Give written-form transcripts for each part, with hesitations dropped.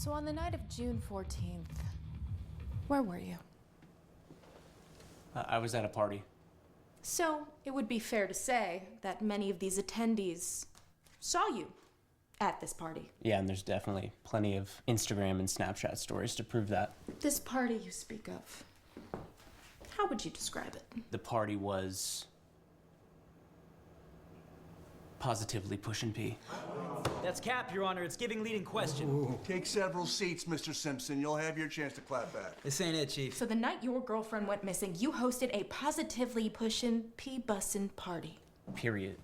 So on the night of June 14th, where were you? I was at a party. So it would be fair to say that many of these attendees saw you at this party. Yeah, and there's definitely plenty of Instagram and Snapchat stories to prove that. This party you speak of, how would you describe it? The party was positively push and pee. That's cap, Your Honor. It's giving leading question. Ooh. Take several seats, Mr. Simpson. You'll have your chance to clap back. This ain't it, Chief. So the night your girlfriend went missing, you hosted a positively pushin' pee bussin' party. Period.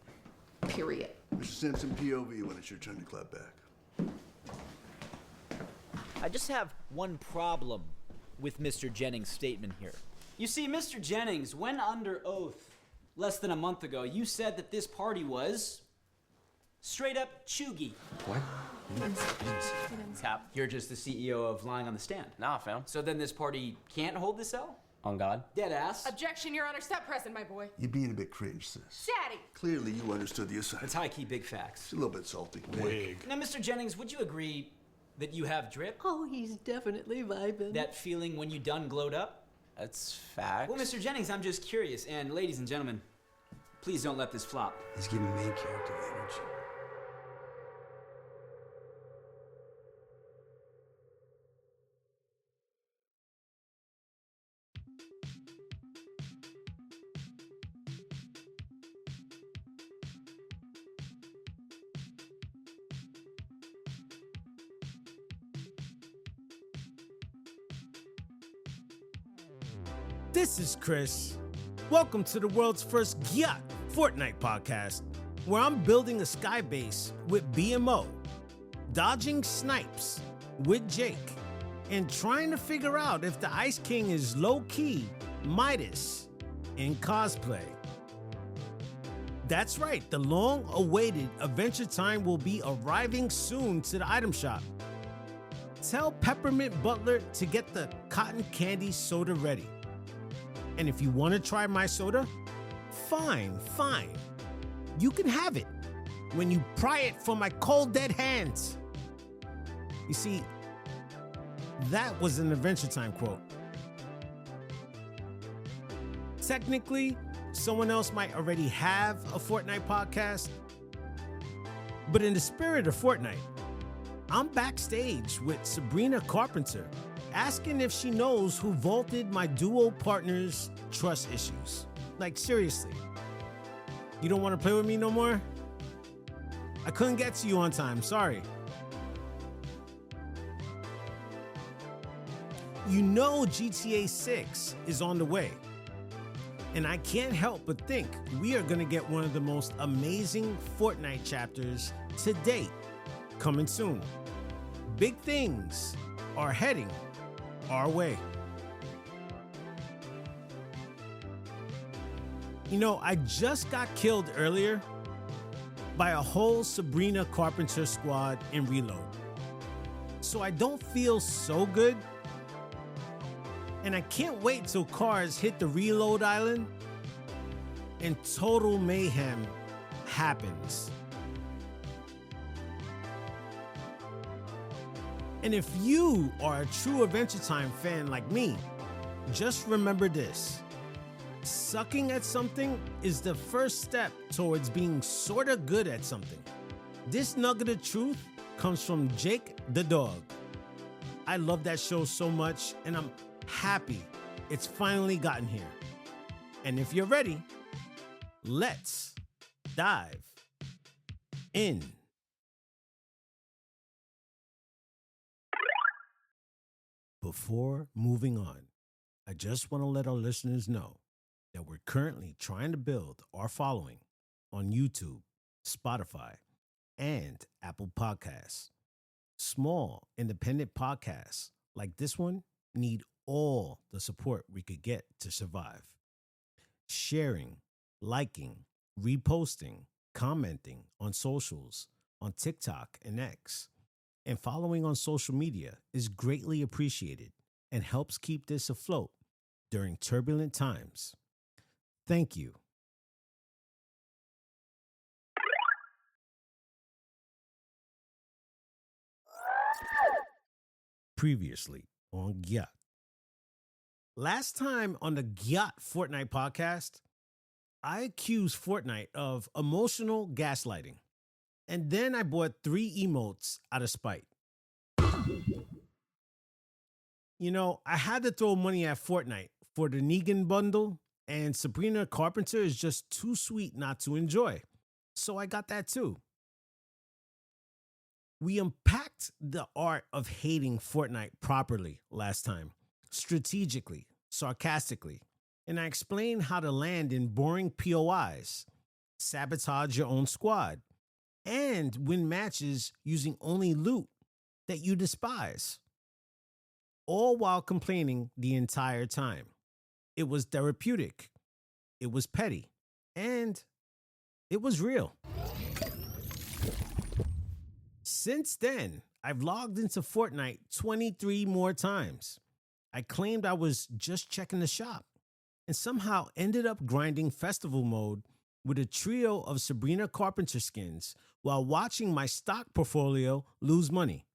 Period. Mr. Simpson, POV when it's your turn to clap back. I just have one problem with Mr. Jennings' statement here. You see, Mr. Jennings, when under oath less than a month ago, you said that this party was straight up chuggy. What? Cap, you're just the CEO of Lying on the Stand. Nah, fam. So then this party can't hold this L? On God. Dead ass. Objection, Your Honor. Step present, my boy. You're being a bit cringe, sis. Daddy! Clearly you understood the It's assignment. high-key big facts. It's a little bit salty. Now, Mr. Jennings, would you agree that you have drip? Oh, he's definitely vibing. That feeling when you done glowed up? That's fact. Well, Mr. Jennings, I'm just curious, and ladies and gentlemen, please don't let this flop. He's giving main character energy. This is Chris. Welcome to the world's first GYATT Fortnite Podcast, where I'm building a sky base with BMO, dodging snipes with Jake, and trying to figure out if the Ice King is low-key Midas in cosplay. That's right, the long-awaited Adventure Time will be arriving soon to the item shop. Tell Peppermint Butler to get the cotton candy soda ready. And if you want to try my soda, fine. You can have it when you pry it from my cold dead hands. You see, that was an Adventure Time quote. Technically, someone else might already have a Fortnite podcast, but in the spirit of Fortnite, I'm backstage with Sabrina Carpenter, asking if she knows who vaulted my duo partner's trust issues. Like, seriously. You don't want to play with me no more? I couldn't get to you on time, sorry. You know GTA 6 is on the way. And I can't help but think we are going to get one of the most amazing Fortnite chapters to date coming soon. Big things are heading our way. You know, I just got killed earlier by a whole Sabrina Carpenter squad in Reload. So I don't feel so good. And I can't wait till cars hit the Reload Island and total mayhem happens. And if you are a true Adventure Time fan like me, just remember this. Sucking at something is the first step towards being sorta good at something. This nugget of truth comes from Jake the dog. I love that show so much, and I'm happy it's finally gotten here. And if you're ready, let's dive in. Before moving on, I just want to let our listeners know that we're currently trying to build our following on YouTube, Spotify, and Apple Podcasts. Small, independent podcasts like this one need all the support we could get to survive. Sharing, liking, reposting, commenting on socials, on TikTok and X, and following on social media is greatly appreciated and helps keep this afloat during turbulent times. Thank you. Previously on GYATT. Last time on the GYATT Fortnite Podcast, I accused Fortnite of emotional gaslighting. And then I bought 3 emotes out of spite. You know, I had to throw money at Fortnite for the Negan bundle, and Sabrina Carpenter is just too sweet not to enjoy. So I got that too. We unpacked the art of hating Fortnite properly last time, strategically, sarcastically, and I explained how to land in boring POIs, sabotage your own squad, and win matches using only loot that you despise, all while complaining the entire time. It was therapeutic, it was petty, and it was real. Since then, I've logged into Fortnite 23 more times. I claimed I was just checking the shop and somehow ended up grinding festival mode with a trio of Sabrina Carpenter skins while watching my stock portfolio lose money.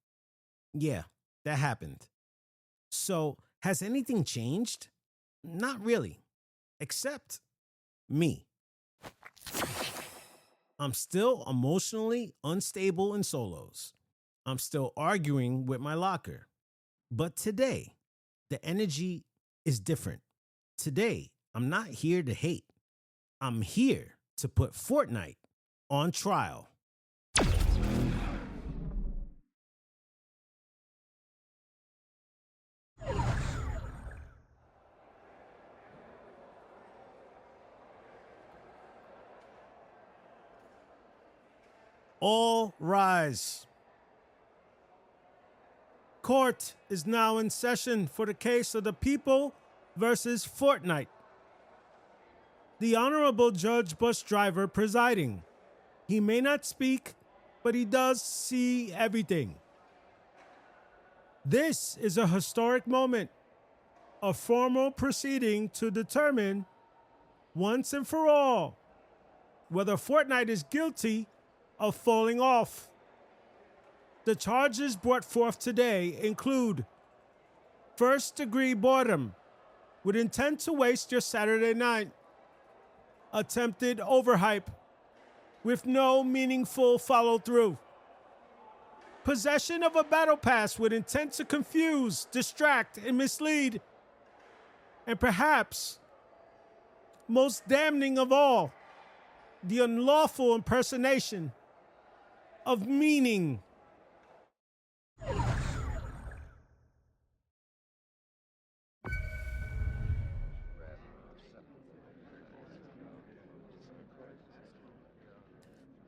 Yeah, that happened. So, has anything changed? Not really, except me. I'm still emotionally unstable in solos. I'm still arguing with my locker. But today, the energy is different. Today, I'm not here to hate. I'm here to put Fortnite on trial. All rise. Court is now in session for the case of the people versus Fortnite. The Honorable Judge Bus Driver presiding. He may not speak, but he does see everything. This is a historic moment, a formal proceeding to determine, once and for all, whether Fortnite is guilty of falling off. The charges brought forth today include first-degree boredom with intent to waste your Saturday night, attempted overhype with no meaningful follow-through, possession of a battle pass with intent to confuse, distract, and mislead, and perhaps, most damning of all, the unlawful impersonation of meaning.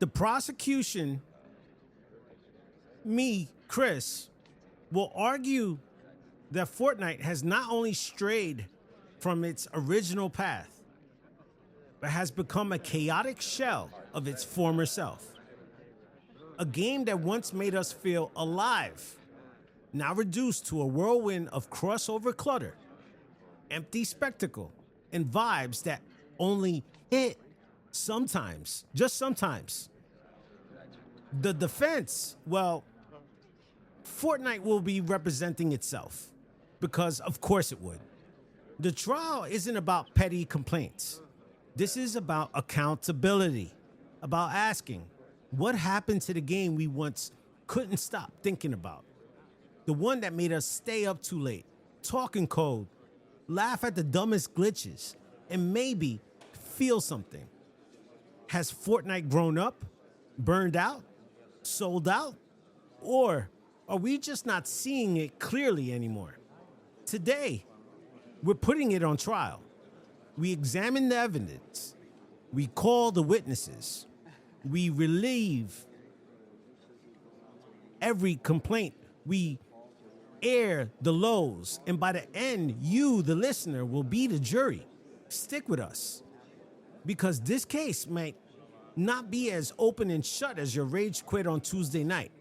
The prosecution, me, Chris, will argue that Fortnite has not only strayed from its original path, but has become a chaotic shell of its former self. A game that once made us feel alive, now reduced to a whirlwind of crossover clutter, empty spectacle, and vibes that only hit sometimes, just sometimes. The defense, well, Fortnite will be representing itself, because of course it would. The trial isn't about petty complaints. This is about accountability, about asking, what happened to the game we once couldn't stop thinking about? The one that made us stay up too late, talk in code, laugh at the dumbest glitches, and maybe feel something. Has Fortnite grown up, burned out, sold out? Or are we just not seeing it clearly anymore? Today, we're putting it on trial. We examine the evidence. We call the witnesses. We relieve every complaint. We air the lows. And by the end, you, the listener, will be the jury. Stick with us. Because this case might not be as open and shut as your rage quit on Tuesday night.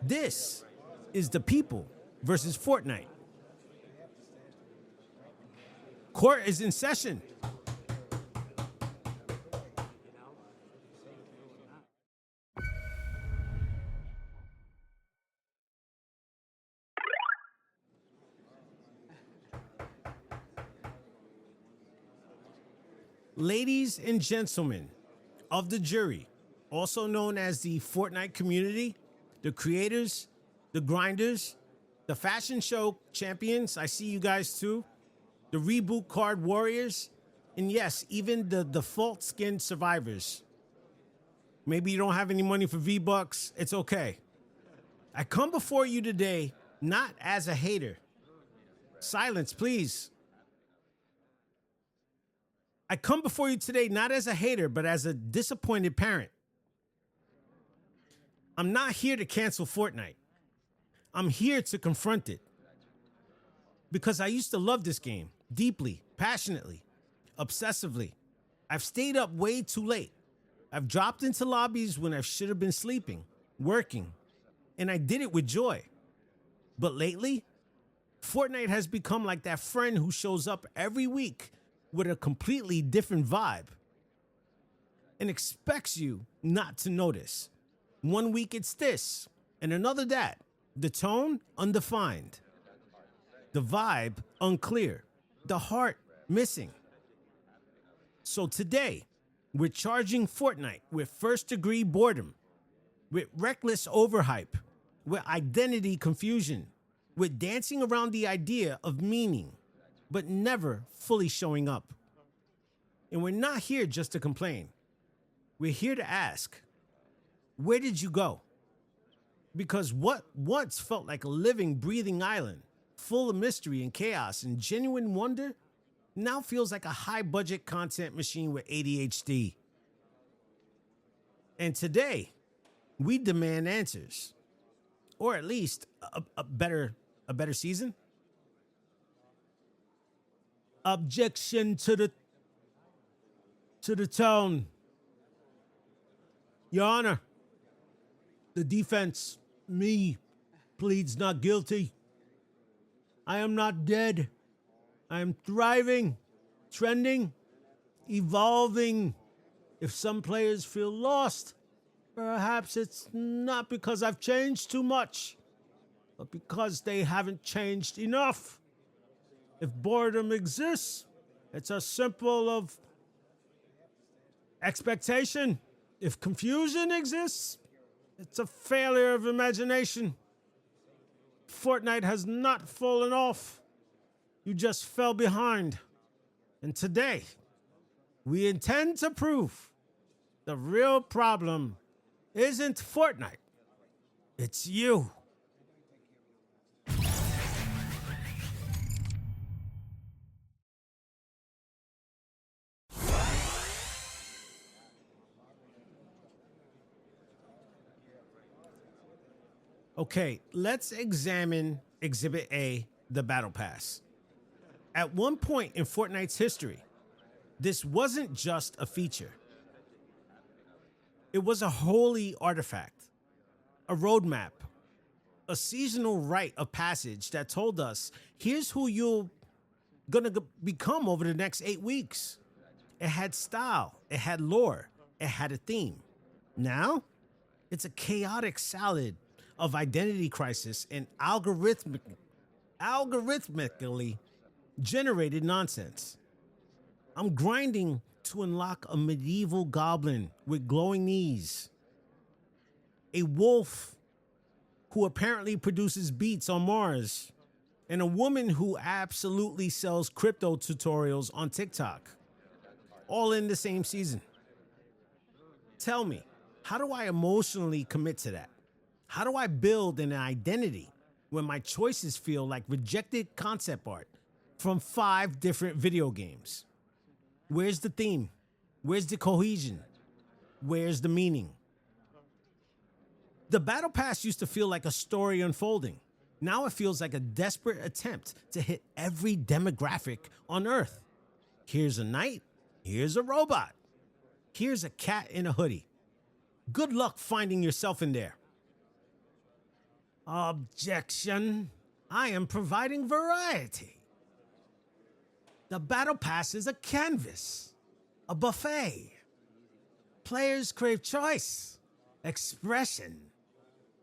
This is the people versus Fortnite. Court is in session. Ladies and gentlemen of the jury, also known as the Fortnite community, the creators, the grinders, the fashion show champions, I see you guys too, the reboot card warriors, and yes, even the default skin survivors. Maybe you don't have any money for V-Bucks, it's okay. I come before you today not as a hater. Silence, please. I come before you today not as a hater, but as a disappointed parent. I'm not here to cancel Fortnite. I'm here to confront it. Because I used to love this game deeply, passionately, obsessively. I've stayed up way too late. I've dropped into lobbies when I should have been sleeping, working, and I did it with joy. But lately, Fortnite has become like that friend who shows up every week with a completely different vibe and expects you not to notice. One week it's this, and another that. The tone, undefined. The vibe, unclear. The heart, missing. So today, we're charging Fortnite with first-degree boredom, with reckless overhype, with identity confusion, with dancing around the idea of meaning, but never fully showing up. And we're not here just to complain. We're here to ask, where did you go? Because what once felt like a living, breathing island, full of mystery and chaos and genuine wonder, now feels like a high-budget content machine with ADHD. And today, we demand answers. Or at least a better season. Objection to the tone. Your Honor, the defense, me, pleads not guilty. I am not dead. I am thriving, trending, evolving. If some players feel lost, perhaps it's not because I've changed too much, but because they haven't changed enough. If boredom exists, it's a symbol of expectation. If confusion exists, it's a failure of imagination. Fortnite has not fallen off. You just fell behind. And today, we intend to prove the real problem isn't Fortnite. It's you. Okay, let's examine Exhibit A, the Battle Pass. At one point in Fortnite's history, this wasn't just a feature. It was a holy artifact, a roadmap, a seasonal rite of passage that told us, here's who you're gonna become over the next 8 weeks. It had style, it had lore, it had a theme. Now, it's a chaotic salad of identity crisis and algorithmically generated nonsense. I'm grinding to unlock a medieval goblin with glowing knees, a wolf who apparently produces beats on Mars, and a woman who absolutely sells crypto tutorials on TikTok, all in the same season. Tell me, how do I emotionally commit to that? How do I build an identity when my choices feel like rejected concept art from 5 different video games? Where's the theme? Where's the cohesion? Where's the meaning? The Battle Pass used to feel like a story unfolding. Now it feels like a desperate attempt to hit every demographic on Earth. Here's a knight. Here's a robot. Here's a cat in a hoodie. Good luck finding yourself in there. Objection. I am providing variety. The Battle Pass is a canvas, a buffet. Players crave choice, expression,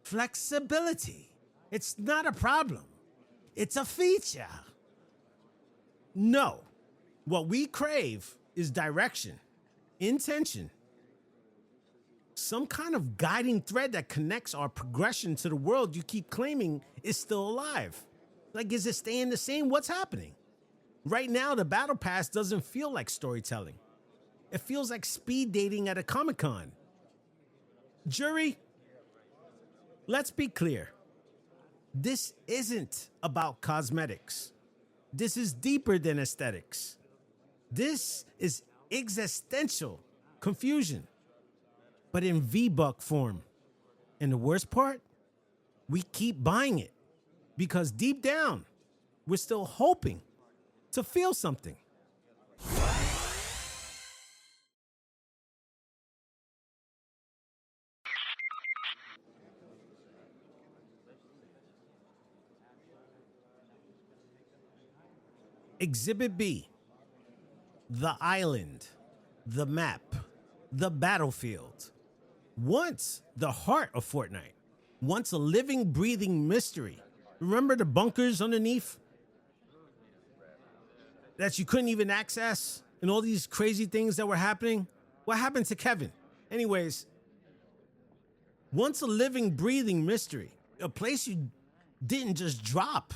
flexibility. It's not a problem. It's a feature. No, what we crave is direction, intention, some kind of guiding thread that connects our progression to the world you keep claiming is still alive. Like, is it staying the same? What's happening? Right now, the Battle Pass doesn't feel like storytelling. It feels like speed dating at a Comic-Con. Jury, let's be clear. This isn't about cosmetics. This is deeper than aesthetics. This is existential confusion, but in V-Buck form. And the worst part, we keep buying it because deep down, we're still hoping to feel something. Exhibit B, the island, the map, the battlefield. Once the heart of Fortnite, once a living, breathing mystery. Remember the bunkers underneath that you couldn't even access and all these crazy things that were happening? What happened to Kevin? Anyways, once a living, breathing mystery, a place you didn't just drop.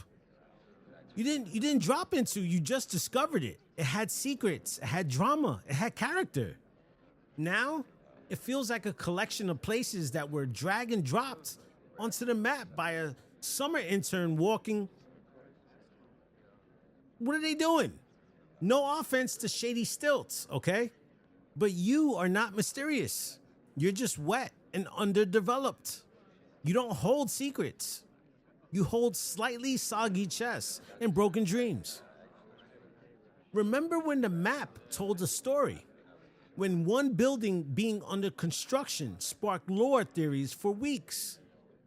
You didn't drop into, you just discovered it. It had secrets, it had drama, it had character. Now, it feels like a collection of places that were drag and dropped onto the map by a summer intern walking. What are they doing? No offense to Shady Stilts, okay? But you are not mysterious. You're just wet and underdeveloped. You don't hold secrets. You hold slightly soggy chests and broken dreams. Remember when the map told a story? When one building being under construction sparked lore theories for weeks?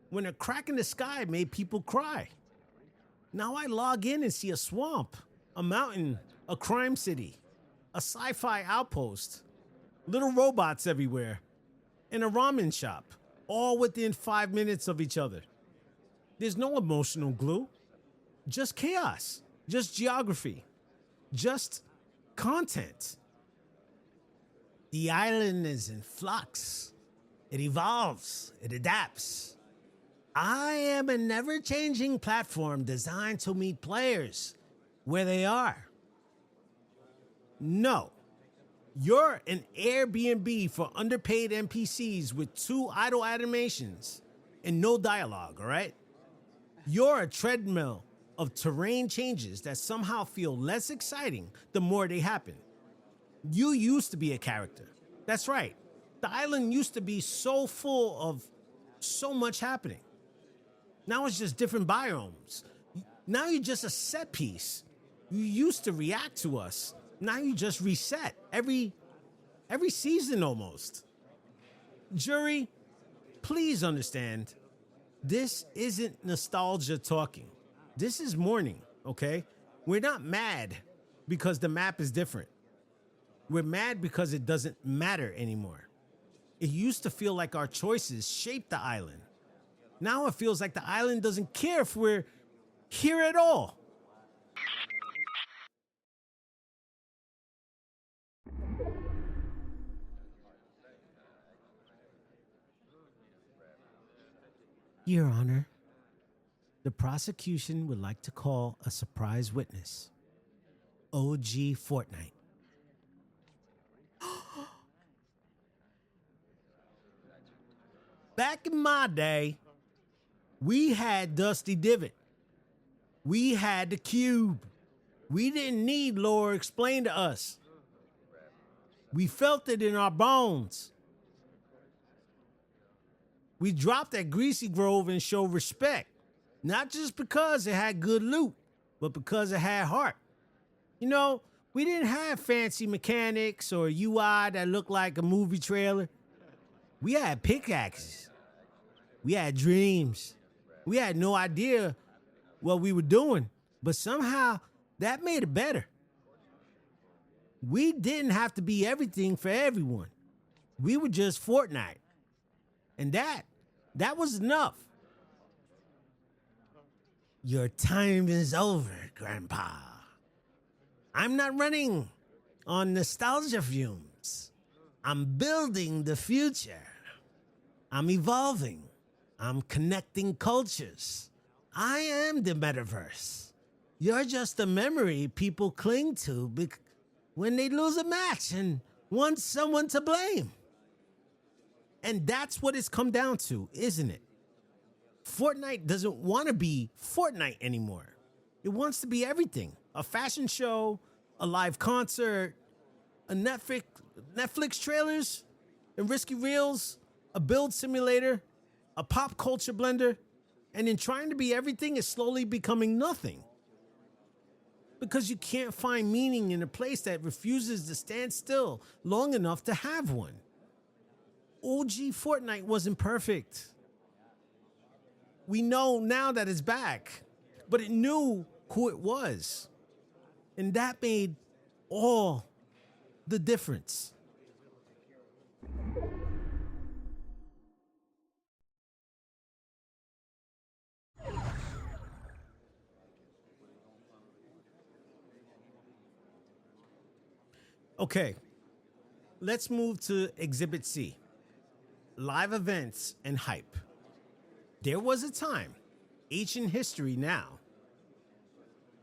When a crack in the sky made people cry? Now I log in and see a swamp, a mountain, a crime city, a sci-fi outpost, little robots everywhere, and a ramen shop, all within 5 minutes of each other. There's no emotional glue, just chaos, just geography, just content. The island is in flux. It evolves, it adapts. I am a never-changing platform designed to meet players where they are. No, you're an Airbnb for underpaid NPCs with 2 idle animations and no dialogue, all right? You're a treadmill of terrain changes that somehow feel less exciting the more they happen. You used to be a character. That's right. The island used to be so full of so much happening. Now it's just different biomes. Now you're just a set piece. You used to react to us. Now you just reset every season almost. Jury, please understand. This isn't nostalgia talking. This is mourning, okay? We're not mad because the map is different. We're mad because it doesn't matter anymore. It used to feel like our choices shaped the island. Now it feels like the island doesn't care if we're here at all. Your Honor, the prosecution would like to call a surprise witness, OG Fortnite. Back in my day, we had Dusty Divot. We had the Cube. We didn't need lore explained to us. We felt it in our bones. We dropped at Greasy Grove and showed respect, not just because it had good loot, but because it had heart. You know, we didn't have fancy mechanics or UI that looked like a movie trailer. We had pickaxes. We had dreams. We had no idea what we were doing, but somehow that made it better. We didn't have to be everything for everyone. We were just Fortnite. And that was enough. Your time is over, Grandpa. I'm not running. on nostalgia fumes. I'm building the future. I'm evolving. I'm connecting cultures. I am the metaverse. You're just a memory people cling to when they lose a match and want someone to blame. And that's what it's come down to, isn't it? Fortnite doesn't want to be Fortnite anymore. It wants to be everything. A fashion show, a live concert, a Netflix trailers and risky reels, a build simulator, a pop culture blender, and in trying to be everything is slowly becoming nothing. Because you can't find meaning in a place that refuses to stand still long enough to have one. OG Fortnite wasn't perfect. We know now that it's back, but it knew who it was. And that made all the difference. Okay, let's move to Exhibit C, live events and hype. There was a time, ancient history now,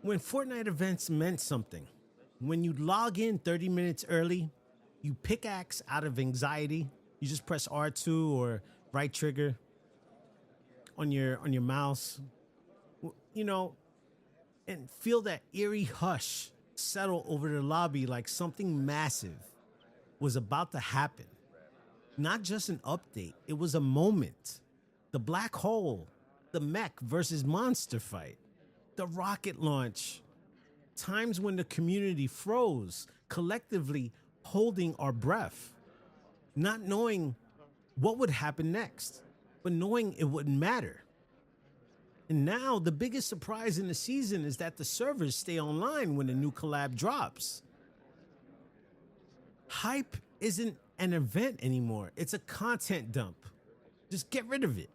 when Fortnite events meant something. When you log in 30 minutes early, you pickaxe out of anxiety. You just press R2 or right trigger on your mouse, you know, and feel that eerie hush settle over the lobby like something massive was about to happen. Not just an update, it was a moment. The black hole, the mech versus monster fight, the rocket launch. Times when the community froze, collectively holding our breath, not knowing what would happen next, but knowing it wouldn't matter. And now the biggest surprise in the season is that the servers stay online when a new collab drops. Hype isn't an event anymore. It's a content dump. Just get rid of it.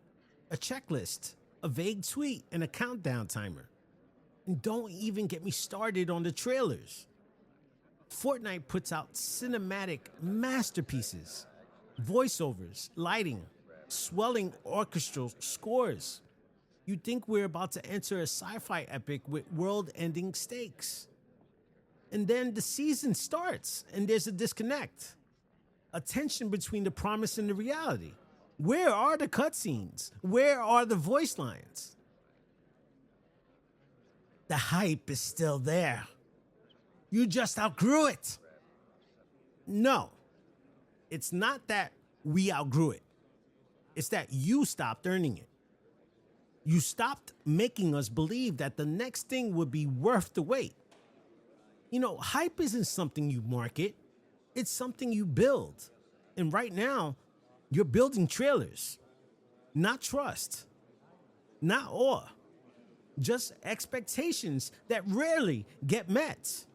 A checklist, a vague tweet, and a countdown timer. And don't even get me started on the trailers. Fortnite puts out cinematic masterpieces, voiceovers, lighting, swelling orchestral scores. You think we're about to enter a sci-fi epic with world-ending stakes. And then the season starts, and there's a disconnect. A tension between the promise and the reality. Where are the cutscenes? Where are the voice lines? The hype is still there. You just outgrew it. No, it's not that we outgrew it. It's that you stopped earning it. You stopped making us believe that the next thing would be worth the wait. You know, hype isn't something you market. It's something you build. And right now, you're building trailers. Not trust. Not awe. Just expectations that rarely get met.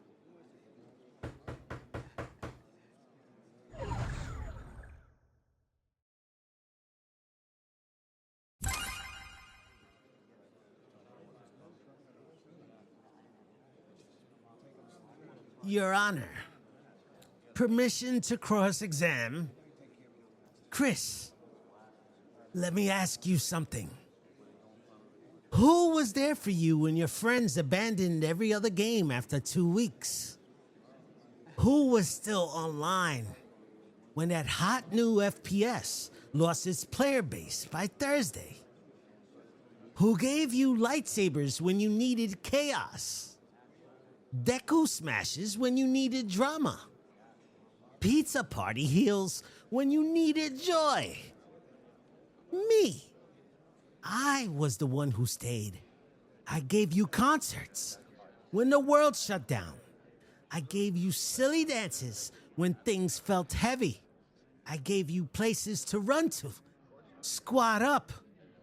Your Honor, permission to cross-examine? Chris, let me ask you something. Who was there for you when your friends abandoned every other game after 2 weeks? Who was still online when that hot new FPS lost its player base by Thursday? Who gave you lightsabers when you needed chaos? Deku smashes when you needed drama? Pizza party heals when you needed joy? Me. I was the one who stayed. I gave you concerts when the world shut down. I gave you silly dances when things felt heavy. I gave you places to run to, squat up,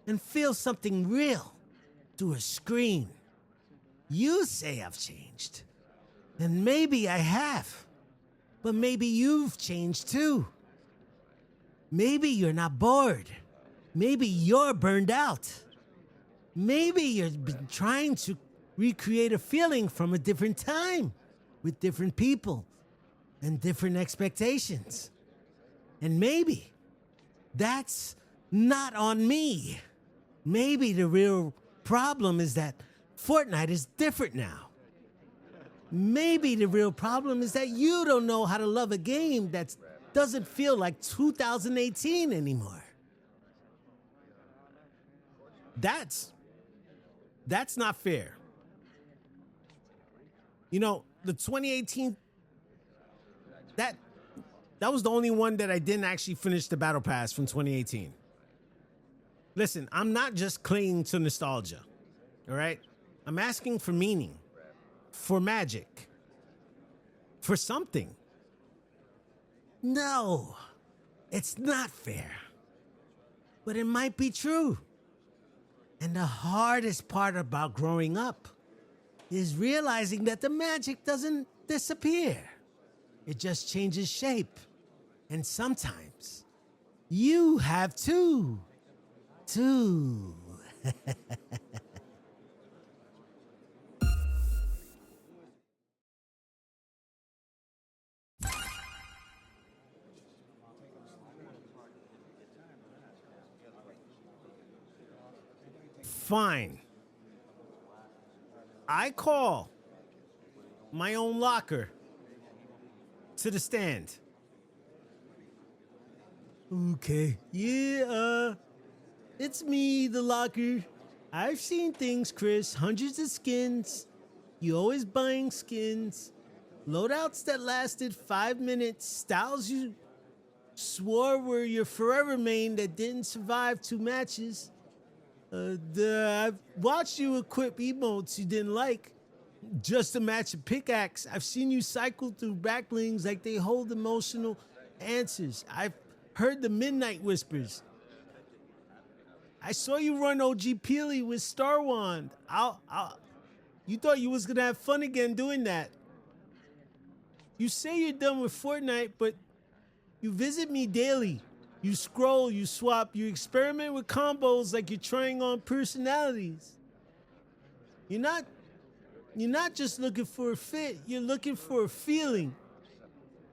and feel something real through a screen. You say I've changed. And maybe I have. But maybe you've changed too. Maybe you're not bored. Maybe you're burned out. Maybe you've been trying to recreate a feeling from a different time with different people. and different expectations. And maybe that's not on me. Maybe the real problem is that Fortnite is different now. Maybe the real problem is that you don't know how to love a game that doesn't feel like 2018 anymore. That's not fair. You know, the 2018, that was the only one that I didn't actually finish the Battle Pass from 2018. Listen, I'm not just clinging to nostalgia, all right? I'm asking for meaning, for magic, for something. No, it's not fair. But it might be true. And the hardest part about growing up is realizing that the magic doesn't disappear. It just changes shape. And sometimes you have to. Fine. I call my own locker to the stand. Okay. Yeah, it's me, the locker. I've seen things, Chris. Hundreds of skins. You always buying skins. Loadouts that lasted 5 minutes. Styles you swore were your forever main that didn't survive 2 matches. I've watched you equip emotes you didn't like. Just to match a pickaxe. I've seen you cycle through backlings like they hold emotional answers. I've heard the midnight whispers. I saw you run OG Peely with Star Wand. You thought you was gonna have fun again doing that. You say you're done with Fortnite, but you visit me daily. You scroll, you swap, you experiment with combos like you're trying on personalities. You're not just looking for a fit, you're looking for a feeling.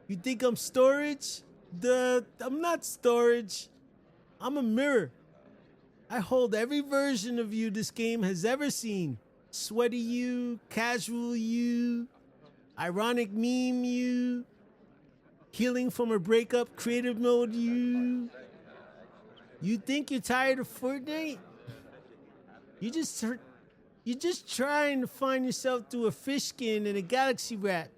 You think I'm storage? I'm not storage. I'm a mirror. I hold every version of you this game has ever seen. Sweaty you, casual you, ironic meme you, healing from a breakup, creative mode you. You think you're tired of Fortnite? You're just trying to find yourself through a fish skin and a galaxy rat.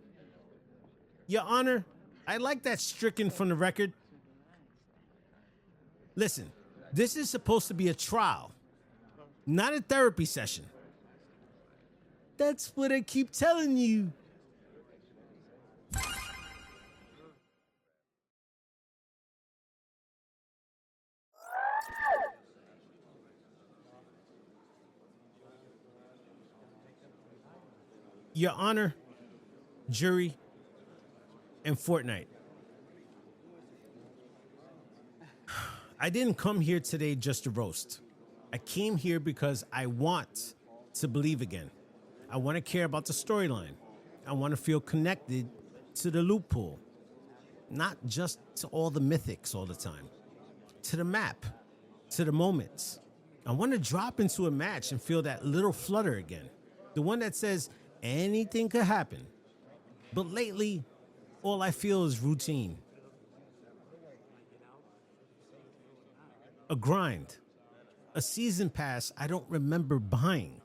Your Honor, I'd like that stricken from the record. Listen, this is supposed to be a trial, not a therapy session. That's what I keep telling you. Your Honor, jury, and Fortnite. I didn't come here today just to roast. I came here because I want to believe again. I want to care about the storyline. I want to feel connected to the loophole. Not just to all the mythics all the time. To the map. To the moments. I want to drop into a match and feel that little flutter again. The one that says anything could happen. But lately, all I feel is routine. A grind. A season pass I don't remember buying.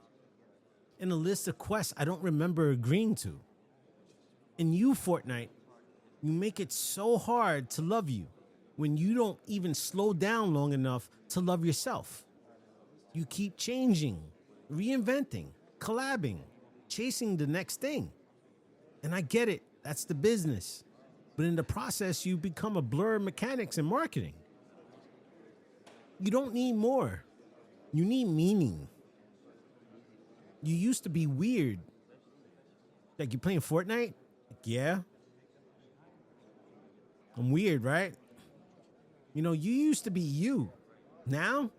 And a list of quests I don't remember agreeing to. And you, Fortnite, you make it so hard to love you when you don't even slow down long enough to love yourself. You keep changing, reinventing, collabing, chasing the next thing. And I get it, that's the business. But in the process, you become a blur of mechanics and marketing. You don't need more. You need meaning. You used to be weird. Like, you playing Fortnite? Like, yeah. I'm weird, right? You know, you used to be you. Now,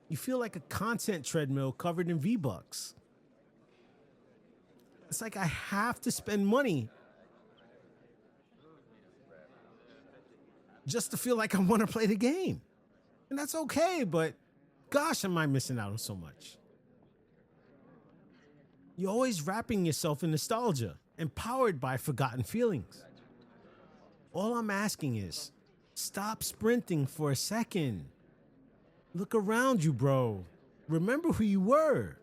you feel like a content treadmill covered in V-Bucks. It's like I have to spend money. just to feel like I want to play the game. And that's okay, but gosh, am I missing out on so much. You're always wrapping yourself in nostalgia, empowered by forgotten feelings. All I'm asking is, stop sprinting for a second. Look around you, bro. Remember who you were.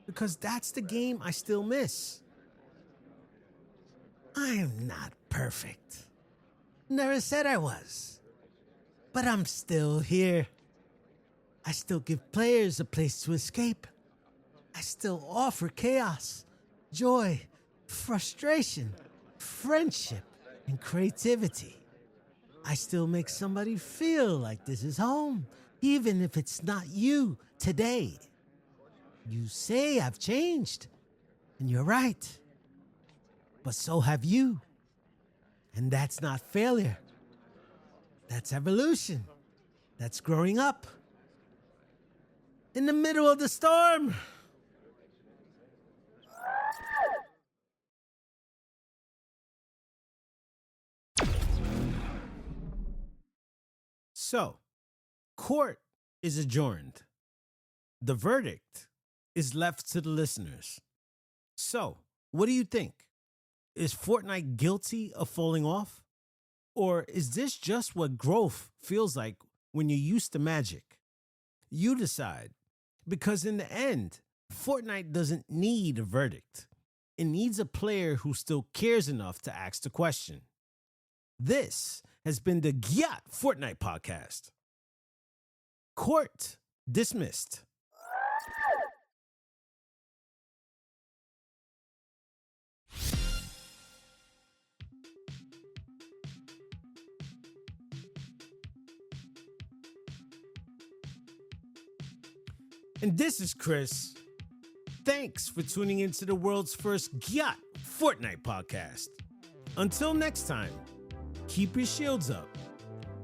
Because that's the game I still miss. I'm not perfect. Never said I was. But I'm still here. I still give players a place to escape. I still offer chaos, joy, frustration, friendship, and creativity. I still make somebody feel like this is home, even if it's not you today. You say I've changed, and you're right. But so have you. And that's not failure. That's evolution. That's growing up. In the middle of the storm. So, court is adjourned. The verdict is left to the listeners. So, what do you think? Is Fortnite guilty of falling off? Or is this just what growth feels like when you're used to magic? You decide. Because in the end, Fortnite doesn't need a verdict. It needs a player who still cares enough to ask the question. This has been the GYATT Fortnite Podcast. Court dismissed. And this is Chris. Thanks for tuning into the world's first GYATT Fortnite Podcast. Until next time, keep your shields up,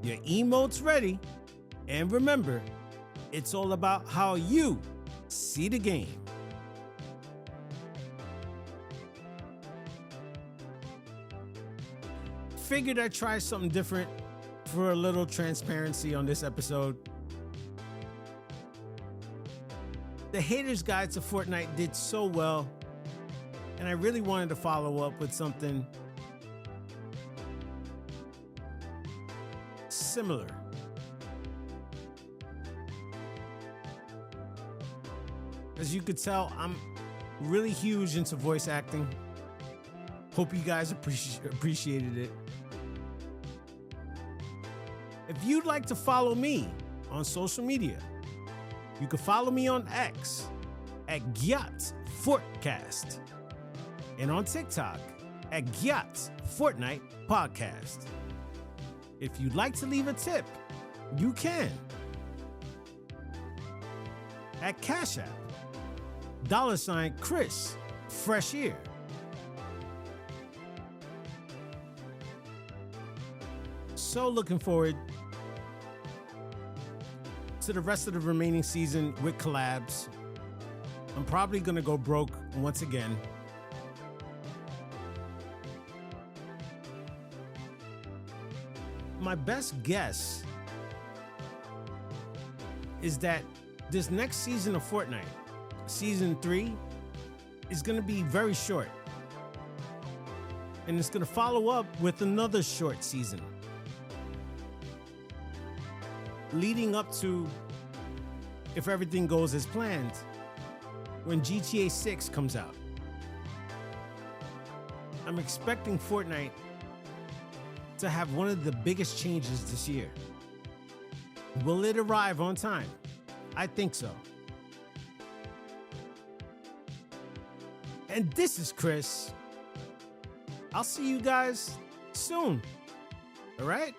your emotes ready, and remember, it's all about how you see the game. Figured I'd try something different for a little transparency on this episode. The Haters Guide to Fortnite did so well, and I really wanted to follow up with something similar. As you could tell, I'm really huge into voice acting. Hope you guys appreciated it. If you'd like to follow me on social media, you can follow me on X at GYATTFortCast and on TikTok at GYATT Fortnite Podcast. If you'd like to leave a tip, you can at Cash App, $ChrisFreshier. So looking forward to the rest of the remaining season with collabs. I'm probably gonna go broke once again. My best guess is that this next season of Fortnite, season 3, is gonna be very short. And it's gonna follow up with another short season, leading up to, if everything goes as planned, when GTA 6 comes out. I'm expecting Fortnite to have one of the biggest changes this year. Will it arrive on time? I think so. And this is Chris. I'll see you guys soon. All right?